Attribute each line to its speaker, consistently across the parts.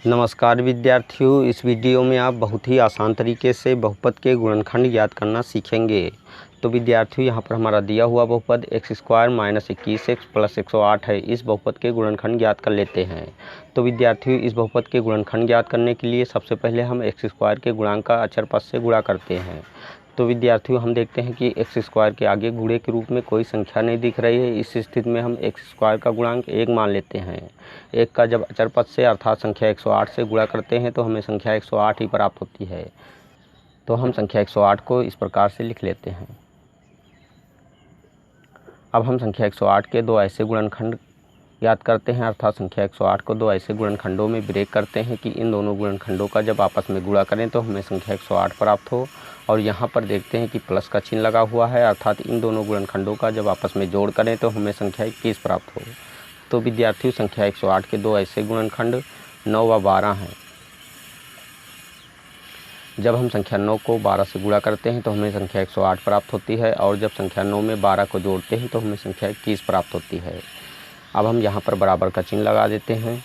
Speaker 1: नमस्कार विद्यार्थियों, इस वीडियो में आप बहुत ही आसान तरीके से बहुपद के गुणनखंड याद करना सीखेंगे। तो विद्यार्थियों, यहाँ पर हमारा दिया हुआ बहुपद x² - 21x + 108 है। इस बहुपद के गुणनखंड याद कर लेते हैं। तो विद्यार्थियों, इस बहुपद के गुणनखंड याद करने के लिए सबसे पहले हम x² के गुणांक का अचर पद से गुणा करते हैं। तो विद्यार्थियों, हम देखते हैं कि x² के आगे गुणे के रूप में कोई संख्या नहीं दिख रही है। इस स्थिति में हम x² का गुणांक 1 मान लेते हैं। 1 का जब अचर पद से अर्थात संख्या 108 से गुणा करते हैं तो हमें संख्या 108 ही प्राप्त होती है। तो हम संख्या 108 को इस प्रकार से लिख लेते हैं। अब हम संख्या 108 के दो ऐसे गुणनखंड याद करते हैं, अर्थात संख्या 108 को दो ऐसे गुणनखंडों में ब्रेक करते हैं कि इन दोनों गुणनखंडों का जब आपस में गुणा करें तो हमें संख्या 108 प्राप्त हो। और यहाँ पर देखते हैं कि प्लस का चिन्ह लगा हुआ है, अर्थात इन दोनों गुणनखंडों का जब आपस में जोड़ करें तो हमें संख्या 21 प्राप्त हो। तो विद्यार्थियों, संख्या 108 के दो ऐसे गुणनखंड 9 व 12 हैं। जब हम संख्या 9 को 12 से गुणा करते हैं तो हमें संख्या 108 प्राप्त होती है, और जब संख्या 9 में 12 को जोड़ते हैं तो हमें संख्या 21 प्राप्त होती है। अब हम यहाँ पर बराबर का चिन्ह लगा देते हैं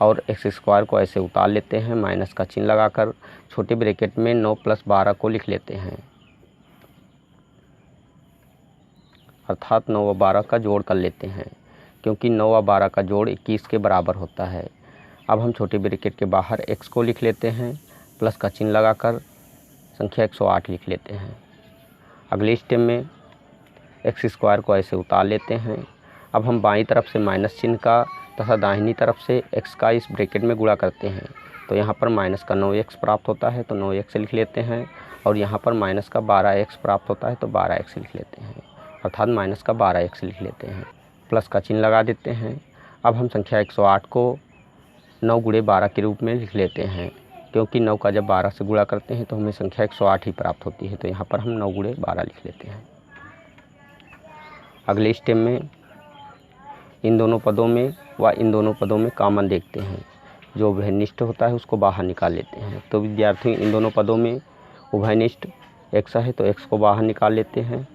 Speaker 1: और x² को ऐसे उतार लेते हैं, माइनस का चिन्ह लगाकर छोटे ब्रैकेट में 9 + 12 को लिख लेते हैं, अर्थात 9 व 12 का जोड़ कर लेते हैं, क्योंकि 9 व 12 का जोड़ 21 के बराबर होता है। अब हम छोटे ब्रैकेट के बाहर x को लिख लेते हैं, प्लस का चिन्ह लगाकर संख्या 108 लिख लेते हैं। अगले स्टेप में x² को ऐसे उतार लेते हैं। अब हम बाईं तरफ से माइनस चिन्ह का तथा दाहिनी तरफ से x का इस ब्रैकेट में गुणा करते हैं, तो यहाँ पर माइनस का 9x प्राप्त होता है तो 9x लिख लेते हैं, और यहाँ पर माइनस का 12x प्राप्त होता है तो 12x लिख लेते हैं, अर्थात माइनस का 12x लिख लेते हैं। प्लस का चिन्ह लगा देते हैं। अब हम संख्या 108 को 9 × 12 के रूप में लिख लेते हैं, क्योंकि 9 का जब 12 से गुणा करते हैं तो हमें संख्या 108 ही प्राप्त होती है, तो यहाँ पर हम 9 × 12 लिख लेते हैं। अगले स्टेप में इन दोनों पदों में व इन दोनों पदों में कॉमन देखते हैं, जो उभयनिष्ठ होता है उसको बाहर निकाल लेते हैं। तो विद्यार्थियों, इन दोनों पदों में उभयनिष्ठ x है तो x को बाहर निकाल लेते हैं,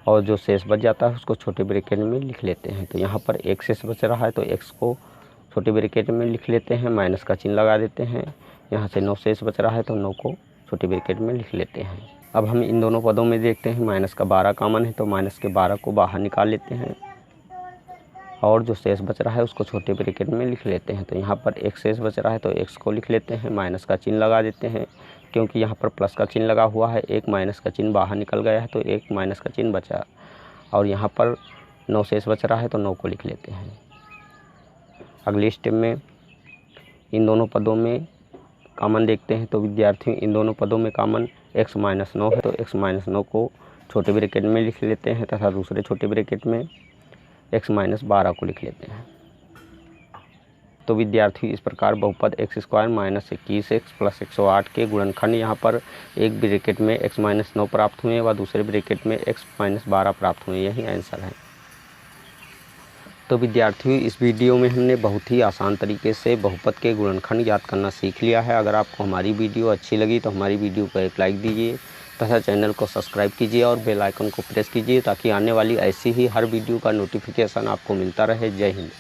Speaker 1: और जो शेष बच जाता है उसको छोटे ब्रैकेट में लिख लेते हैं। तो यहाँ पर एक शेष बच रहा है तो x को छोटे ब्रैकेट में लिख लेते हैं, माइनस का चिन्ह लगा देते हैं। यहाँ से 9 शेष बच रहा है तो 9 को छोटे ब्रैकेट में लिख लेते हैं। अब हम इन दोनों पदों में देखते हैं माइनस का 12 कॉमन है तो माइनस के 12 को बाहर निकाल लेते हैं, और जो शेष बच रहा है उसको छोटे ब्रैकेट में लिख लेते हैं। तो यहाँ पर एक शेष बच रहा है तो x को लिख लेते हैं, माइनस का चिन्ह लगा देते हैं, क्योंकि यहाँ पर प्लस का चिन्ह लगा हुआ है। एक माइनस का चिन्ह बाहर निकल गया है तो एक माइनस का चिन्ह बचा, और यहाँ पर 9 शेष बच रहा है तो 9 को लिख लेते हैं। अगले स्टेप में इन दोनों पदों में कॉमन देखते हैं। तो विद्यार्थियों, इन दोनों पदों में कॉमन x - 9 है तो x - 9 को छोटे ब्रैकेट में लिख लेते हैं, तथा दूसरे छोटे ब्रैकेट में x - 12 को लिख लेते हैं। तो विद्यार्थियों, इस प्रकार बहुपद x² - 21x + 108 के गुणनखंड यहाँ पर एक ब्रैकेट में x - 9 प्राप्त हुए व दूसरे ब्रैकेट में x - 12 प्राप्त हुए। यही आंसर है। तो विद्यार्थियों, इस वीडियो में हमने बहुत ही आसान तरीके से बहुपद के गुणनखंड याद करना सीख लिया है। अगर आपको हमारी वीडियो अच्छी लगी तो हमारी वीडियो को एक लाइक दीजिए तथा चैनल को सब्सक्राइब कीजिए और बेल आइकन को प्रेस कीजिए, ताकि आने वाली ऐसी ही हर वीडियो का नोटिफिकेशन आपको मिलता रहे। जय हिंद।